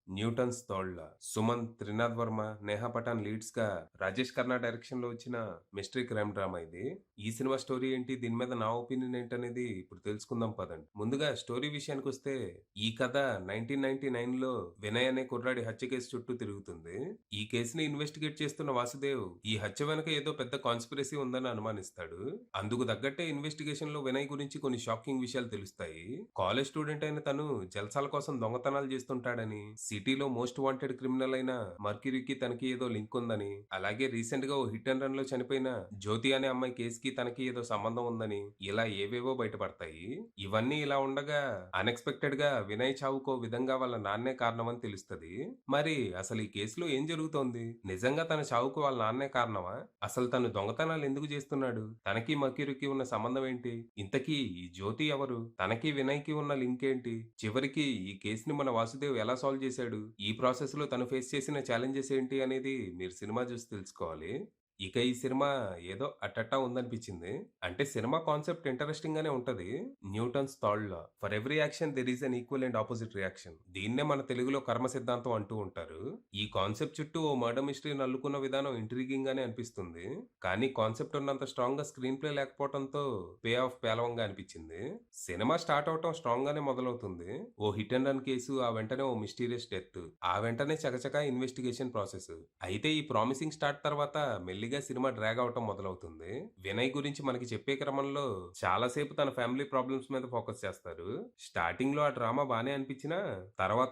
Newton's తోళ్ల Suman, Trinath Varma, Neha Pathan leads గా Rajesh Khanna direction లో వచ్చిన మిస్టరీ క్రైమ్ డ్రామా ఇది. ఈ సినిమా స్టోరీ ఏంటి, దీని మీద నా ఒపీనియన్ ఏంటనేది ఇప్పుడు తెలుసుకుందాం పదండి. ముందుగా స్టోరీ విషయానికి వస్తే, ఈ కథ 1999 లో వినయ్ అనే కుర్రాడి హత్య కేసు చుట్టూ తిరుగుతుంది. ఈ కేసుని ఇన్వెస్టిగేట్ చేస్తున్న వాసుదేవ్ ఈ హత్య వెనక ఏదో పెద్ద కాన్స్పిరసీ ఉందని అనుమానిస్తాడు. అందుకు తగ్గట్టే ఇన్వెస్టిగేషన్ లో వినయ్ గురించి కొన్ని షాకింగ్ విషయాలు తెలుస్తాయి. కాలేజ్ స్టూడెంట్ అయిన తను జల్సాల కోసం దొంగతనాలు చేస్తుంటాడని, సిటీలో మోస్ట్ వాంటెడ్ క్రిమినల్ అయిన మర్క్యూరీకి తనకి ఏదో లింక్ ఉందని, అలాగే రీసెంట్ గా ఓ హిట్ అండ్ రన్ లో చనిపోయిన జ్యోతి అనే అమ్మాయి కేసుకి తనకి ఏదో సంబంధం ఉందని, ఇలా ఏవేవో బయటపడతాయి. ఇవన్నీ ఇలా ఉండగా అన్ఎక్స్పెక్టెడ్ గా వినయ్ చావుకో విధంగా వాళ్ళ నాన్నే కారణమని తెలుస్తది. మరి అసలు ఈ కేసులో ఏం జరుగుతోంది? నిజంగా తన చావుకు వాళ్ళ నాన్నే కారణమా? అసలు తను దొంగతనాలు ఎందుకు చేస్తున్నాడు? తనకి మర్క్యూరీకి ఉన్న సంబంధం ఏంటి? ఇంతకీ ఈ జ్యోతి ఎవరు? తనకి వినయ్ కి ఉన్న లింక్ ఏంటి? చివరికి ఈ కేసుని మన వాసుదేవ్ ఎలా సాల్వ్ చేశాడు? ఈ ప్రాసెస్ లో తను ఫేస్ చేసిన ఛాలెంజెస్ ఏంటి అనేది మీరు సినిమా చూసి తెలుసుకోవాలి. ఇక ఈ సినిమా ఏదో అట్టట్టా ఉందనిపించింది. అంటే సినిమా కాన్సెప్ట్ ఇంట్రెస్టింగ్ గానే ఉంటది. Newton's third law, for every action there is an equal and opposite reaction. దీన్నే మన తెలుగులో కర్మ సిద్ధాంతం అంటూ ఉంటారు. ఈ కాన్సెప్ట్ చుట్టూ ఓ మర్డర్ మిస్టరీని అల్లుకున్న విధానం ఇంట్రిగింగ్ గానే అనిపిస్తుంది. కానీ కాన్సెప్ట్ ఉన్నంత స్ట్రాంగ్ గా స్క్రీన్ ప్లే లేకపోవడంతో పే ఆఫ్ పేలవంగా అనిపించింది. సినిమా స్టార్ట్ అవటం స్ట్రాంగ్ గానే మొదలవుతుంది. ఓ హిట్ అండ్ రన్ కేసు, ఆ వెంటనే ఓ మిస్టీరియస్ డెత్, ఆ వెంటనే చకచకా ఇన్వెస్టిగేషన్ ప్రాసెస్. అయితే ఈ ప్రామిసింగ్ స్టార్ట్ తర్వాత మెల్లిగా సినిమా డ్రాగ్ అవటం మొదలవుతుంది. వినయ్ గురించి మనకి చెప్పే క్రమంలో చాలా సేపు తన ఫ్యామిలీ ప్రాబ్లమ్స్ మీద ఫోకస్ చేస్తారు. స్టార్టింగ్ లో ఆ డ్రామా బానే అనిపించినా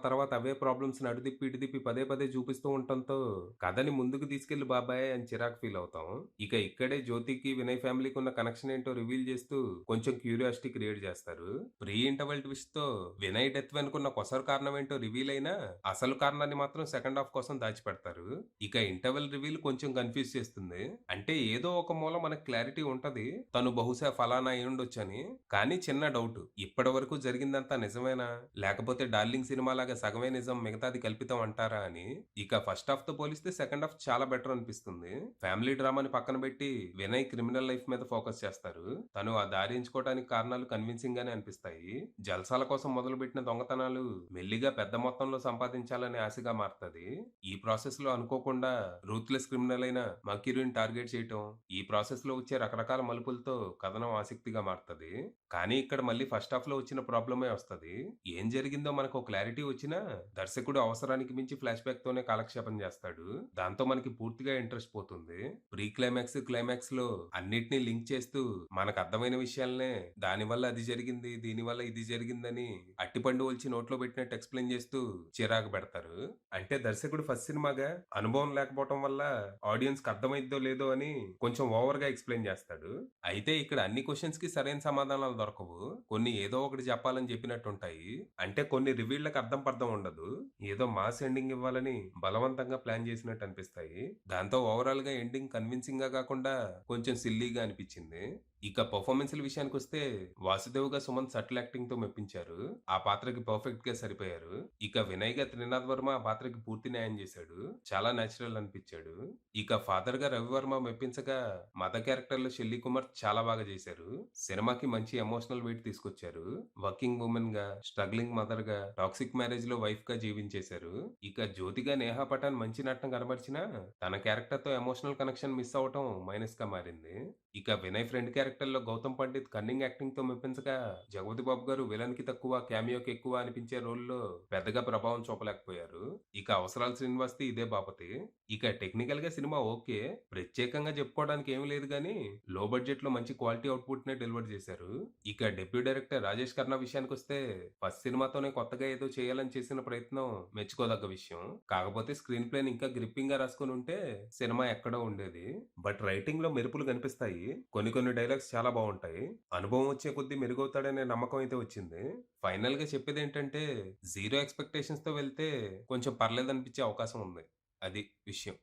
తర్వాత అవే ప్రాబ్లమ్స్ అటుదిప్పి ఇటుదిప్పి పదే పదే చూపిస్తూ ఉండటంతో కథని ముందుకు తీసుకెళ్లి బాబాయ్ అని చిరాకు ఫీల్ అవుతాం. ఇక ఇక్కడే జ్యోతికి వినయ్ ఫ్యామిలీకి ఉన్న కనెక్షన్ ఏంటో రివీల్ చేస్తూ కొంచెం క్యూరియాసిటీ క్రియేట్ చేస్తారు. ప్రీ ఇంటర్వెల్ ట్విస్ట్ తో వినయ్ డెత్ వెనుకున్న కొసరు కారణం ఏంటో రివీల్ అయినా అసలు కారణాన్ని మాత్రం సెకండ్ హాఫ్ కోసం దాచిపెడతారు. ఇక ఇంటర్వెల్ రివీల్ కొంచెం కన్ఫ్యూజ్ చేస్తుంది. అంటే ఏదో ఒక మూల మనకు క్లారిటీ ఉంటది, తను బహుశా ఫలానా అయ్యుండొచ్చని. కానీ చిన్న డౌట్, ఇప్పటి వరకు జరిగిందంతా నిజమేనా, లేకపోతే డార్లింగ్ సినిమా లాగా సగమే నిజం మిగతాది కల్పితం అంటారా అని. ఇక ఫస్ట్ హాఫ్ తో పోలిస్తే సెకండ్ హాఫ్ చాలా బెటర్ అనిపిస్తుంది. ఫ్యామిలీ డ్రామాని పక్కన పెట్టి వినయ్ క్రిమినల్ లైఫ్ మీద ఫోకస్ చేస్తారు. తను ఆ దారి ఎంచుకోవడానికి కారణాలు కన్విన్సింగ్ గానే అనిపిస్తాయి. జల్సాల కోసం మొదలుపెట్టిన దొంగతనాలు మెల్లిగా పెద్ద మొత్తంలో సంపాదించాలనే ఆశగా మారుతది. ఈ ప్రాసెస్ లో అనుకోకుండా రూత్లెస్ క్రిమినల్ అయిన మర్క్యూరీని టార్గెట్ చేయటం, ఈ ప్రాసెస్ లో వచ్చే రకరకాల మలుపులతో కథనం ఆసక్తిగా మారుతది. కానీ ఇక్కడ మళ్ళీ ఫస్ట్ హాఫ్ లో వచ్చిన ప్రాబ్లమే వస్తది. ఏం జరిగిందో మనకు క్లారిటీ వచ్చినా దర్శకుడు అవసరానికి మించి ఫ్లాష్ బ్యాక్ తోనే కాలక్షేపం చేస్తాడు. దాంతో మనకి పూర్తిగా ఇంట్రెస్ట్ పోతుంది. ప్రీ క్లైమాక్స్, క్లైమాక్స్ లో అన్నిటినీ లింక్ చేస్తూ మనకు అర్థమైన విషయాలనే దానివల్ల అది జరిగింది, దీనివల్ల ఇది జరిగిందని అట్టిపండు ఒలిచి నోట్లో పెట్టినట్టు ఎక్స్ప్లెయిన్ చేస్తూ చిరాకు పెడతారు. అంటే దర్శకుడు ఫస్ట్ సినిమాగా అనుభవం లేకపోవటం వల్ల ఆడియన్స్ కి అర్థమైద్దో లేదో అని కొంచెం ఓవర్ గా ఎక్స్ప్లెయిన్ చేస్తాడు. అయితే ఇక్కడ అన్ని క్వశ్చన్స్ కి సరైన సమాధానాలు దొరకవు. కొన్ని ఏదో ఒకటి చెప్పాలని చెప్పినట్టుంటాయి. అంటే కొన్ని రివీళ్లకు అర్థం పర్థం ఉండదు. ఏదో మాస్ ఎండింగ్ ఇవ్వాలని బలవంతంగా ప్లాన్ చేసినట్టు అనిపిస్తాయి. దాంతో ఓవరాల్ గా ఎండింగ్ కన్విన్సింగ్ గా కాకుండా కొంచెం సిల్లీగా అనిపించింది. ఇక పర్ఫార్మెన్స్‌ల విషయానికొస్తే వాసుదేవ్‌గా సుమంత్ సటిల్ యాక్టింగ్‌తో మెప్పించారు. ఆ పాత్రకి పర్ఫెక్ట్‌గా సరిపోయారు. ఇక వినయ్‌గా త్రినాథ్ వర్మ ఆ పాత్రకి పూర్తి న్యాయం చేశాడు. చాలా నేచురల్ అనిపించాడు. ఇక ఫాదర్‌గా రవివర్మ మెప్పించగా, మదర్ క్యారెక్టర్‌లో షెల్లీ కుమార్ చాలా బాగా చేశారు. సినిమాకి మంచి ఎమోషనల్ వెయిట్ తీసుకొచ్చారు. వర్కింగ్ వుమెన్‌గా, స్ట్రగ్లింగ్ మదర్‌గా, టాక్సిక్ మ్యారేజ్‌లో వైఫ్‌గా జీవించేశారు. ఇక జ్యోతిగా నేహా పఠాన్ మంచి నటన కనబరిచినా, తన క్యారెక్టర్‌తో ఎమోషనల్ కనెక్షన్ మిస్ అవ్వటం మైనస్‌గా మారింది. ఇక వినయ్ ఫ్రెండ్ క్యారెక్టర్‌లో గౌతమ్ పండిత్ కన్నింగ్ యాక్టింగ్‌తో మెప్పించగా, జగపతి బాబు గారు విలన్‌కి తక్కువ, క్యామియోకి ఎక్కువ అనిపించే రోల్‌లో పెద్దగా ప్రభావం చూపలేకపోయారు. ఇక అవసరాల శ్రీనివాస్‌ది ఇదే బాపతి. ఇక టెక్నికల్‌గా సినిమా ఓకే. ప్రత్యేకంగా చెప్పుకోవడానికి ఏమీ లేదు గానీ, లో బడ్జెట్‌లో మంచి క్వాలిటీ అవుట్‌పుట్‌నే డెలివర్ చేశారు. ఇక డెబ్యూ డైరెక్టర్ రాజేష్ ఖన్నా విషయానికొస్తే, ఫస్ట్ సినిమాతోనే కొత్తగా ఏదో చేయాలని చేసిన ప్రయత్నం మెచ్చుకోదగ్గ విషయం. కాకపోతే స్క్రీన్ ప్లేని ఇంకా గ్రిప్పింగ్‌గా రాసుకొనుంటే సినిమా ఎక్కడో ఉండేది. బట్ రైటింగ్‌లో మెరుపులు కనిపిస్తాయి. కొన్ని డైలాగ్స్ చాలా బావుంటాయి. అనుభవం వచ్చే కొద్దీ మెరుగవుతాడనే నమ్మకం అయితే వచ్చింది. ఫైనల్‌గా చెప్పేదేంటంటే, జీరో ఎక్స్‌పెక్టేషన్స్‌తో వెళ్తే కొంచెం పర్లేదనిపించే అవకాశం ఉంది. అది విషయం.